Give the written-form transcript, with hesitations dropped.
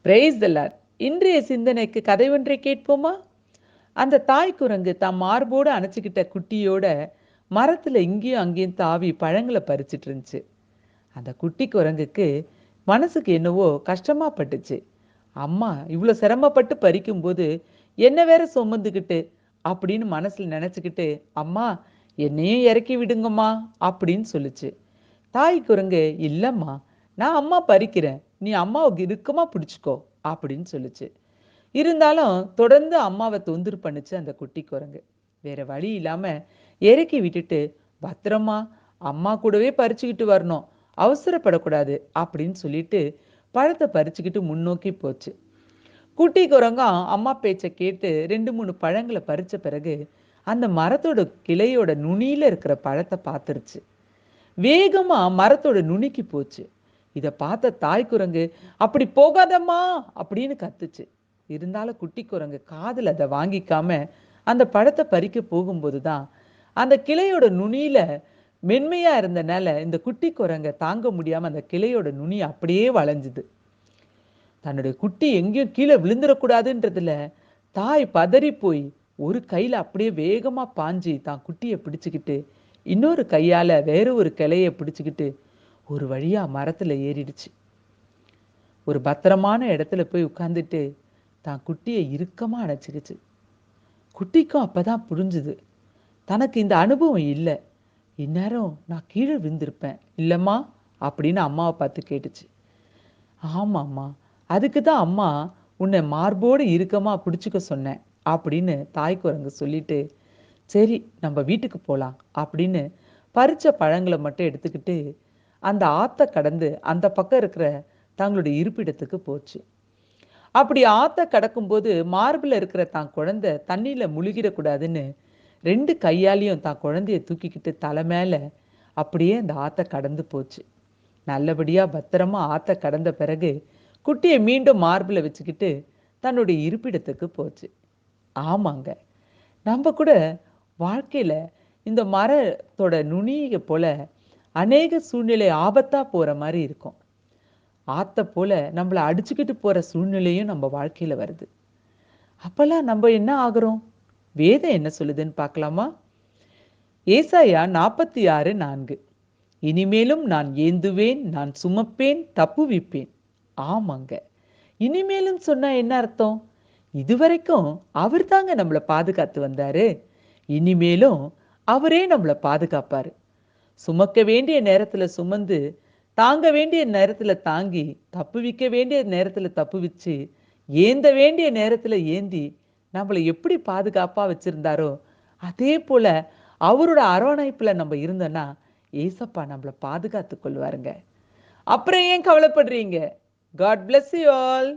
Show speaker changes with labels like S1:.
S1: Praise the Lord. இன்றைய சிந்தனைக்கு கதை ஒன்றை கேட்போமா? அந்த தாய் குரங்கு தாம் மார்போடு அணைச்சிக்கிட்ட குட்டியோட மரத்துல இங்கேயும் அங்கேயும் தாவி பழங்களை பறிச்சிட்டு இருந்துச்சு. அந்த குட்டி குரங்குக்கு மனசுக்கு என்னவோ கஷ்டமா பட்டுச்சு. அம்மா இவ்வளோ சிரமப்பட்டு பறிக்கும்போது என்ன வேற சுமந்துக்கிட்டு அப்படின்னு மனசுல நினைச்சுக்கிட்டு, அம்மா என்னையும் இறக்கி விடுங்கம்மா அப்படின்னு சொல்லுச்சு. தாய் குரங்கு, இல்லம்மா, நான் அம்மா பறிக்கிறேன், நீ அம்மாவுக்கு இறுக்கமா பிடிச்சுக்கோ அப்படின்னு சொல்லுச்சு. இருந்தாலும் தொடர்ந்து அம்மாவை தொந்தரவு பண்ணுச்சு அந்த குட்டி குரங்கு. வேற வழி இல்லாம இறக்கி விட்டுட்டு, பத்திரமா அம்மா கூடவே பறிச்சுக்கிட்டு வரணும், அவசரப்படக்கூடாது அப்படின்னு சொல்லிட்டு பழத்தை பறிச்சுக்கிட்டு முன்னோக்கி போச்சு. குட்டி குரங்கும் அம்மா பேச்சை கேட்டு 2, 3 பழங்களை பறிச்ச பிறகு அந்த மரத்தோட கிளையோட நுனியில இருக்கிற பழத்தை பார்த்துருச்சு. வேகமா மரத்தோட நுனிக்கு போச்சு. இத பார்த்த தாய் குரங்கு, அப்படி போகாதம்மா அப்படின்னு கத்துச்சு. இருந்தாலும் குட்டி குரங்கு காதுல அதை வாங்கிக்காம அந்த பழத்தை பறிக்க போகும்போது தான் அந்த கிளையோட நுனியில மென்மையா இருந்தனால இந்த குட்டி குரங்க தாங்க முடியாம அந்த கிளையோட நுனி அப்படியே வளைஞ்சுது. தன்னுடைய குட்டி எங்கேயும் கீழே விழுந்துடக்கூடாதுன்றதுல தாய் பதறி போய் ஒரு கையில அப்படியே வேகமா பாஞ்சு தான் குட்டியை பிடிச்சுக்கிட்டு, இன்னொரு கையால வேற ஒரு கிளைய பிடிச்சுக்கிட்டு ஒரு வழியா மரத்துல ஏறிடுச்சு. ஒரு பத்திரமான இடத்துல போய் உட்கார்ந்துட்டு தான் குட்டியை இறுக்கமா அணைச்சிக்கிச்சு. குட்டிக்கும் அப்பதான் புரிஞ்சுது, தனக்கு இந்த அனுபவம் இல்லை, இந்நேரம் நான் கீழே விழுந்திருப்பேன் இல்லம்மா அப்படின்னு அம்மாவை பார்த்து கேட்டுச்சு. ஆமாம்மா, அதுக்கு தான் அம்மா உன்னை மார்போடு இறுக்கமா பிடிச்சுக்க சொன்னேன் அப்படின்னு தாய் குரங்கு சொல்லிட்டு, சரி நம்ம வீட்டுக்கு போலாம் அப்படின்னு பறிச்ச பழங்களை மட்டும் எடுத்துக்கிட்டு அந்த ஆத்த கடந்து அந்த பக்கம் இருக்கிற தங்களுடைய இருப்பிடத்துக்கு போச்சு. அப்படி ஆத்த கடக்கும்போது மார்பில் இருக்கிற தான் குழந்தை தண்ணியில முழுகிடக்கூடாதுன்னு 2 கையாலையும் தான் குழந்தைய தூக்கிக்கிட்டு தலை மேல அப்படியே அந்த ஆத்த கடந்து போச்சு. நல்லபடியா பத்திரமா ஆத்த கடந்த பிறகு குட்டியை மீண்டும் மார்பில் வச்சுக்கிட்டு தன்னுடைய இருப்பிடத்துக்கு போச்சு. ஆமாங்க, நம்ம கூட வாழ்க்கையில இந்த மரத்தோட நுனியை போல அநேக சூழ்நிலை ஆபத்தா போற மாதிரி இருக்கும். ஆத்த போல நம்மளை அடிச்சுக்கிட்டு போற சூழ்நிலையும் நம்ம வாழ்க்கையில வருது. அப்பெல்லாம் நம்ம என்ன ஆகுறோம்? வேதம் என்ன சொல்லுதுன்னு பார்க்கலாமா? ஏசாயா 46:4. இனிமேலும் நான் ஏந்துவேன், நான் சுமப்பேன், தப்புவிப்பேன். ஆமாங்க, இனிமேலும் சொன்னா என்ன அர்த்தம்? இதுவரைக்கும் அவர் தாங்க நம்மளை பாதுகாத்து வந்தாரு. இனிமேலும் அவரே நம்மளை பாதுகாப்பாரு. சுமக்க வேண்டிய நேரத்துல சுமந்து, தாங்க வேண்டிய நேரத்துல தாங்கி, தப்புவிக்க வேண்டிய நேரத்துல தப்புவிச்சு, ஏந்த வேண்டிய நேரத்துல ஏந்தி நம்மளை எப்படி பாதுகாப்பா வச்சிருந்தாரோ அதே போல அவரோட அரவணைப்புல நம்ம இருந்தோம்னா ஏசப்பா நம்மளை பாதுகாத்து கொள்வாருங்க. அப்புறம் ஏன் கவலைப்படுறீங்க? God bless you all.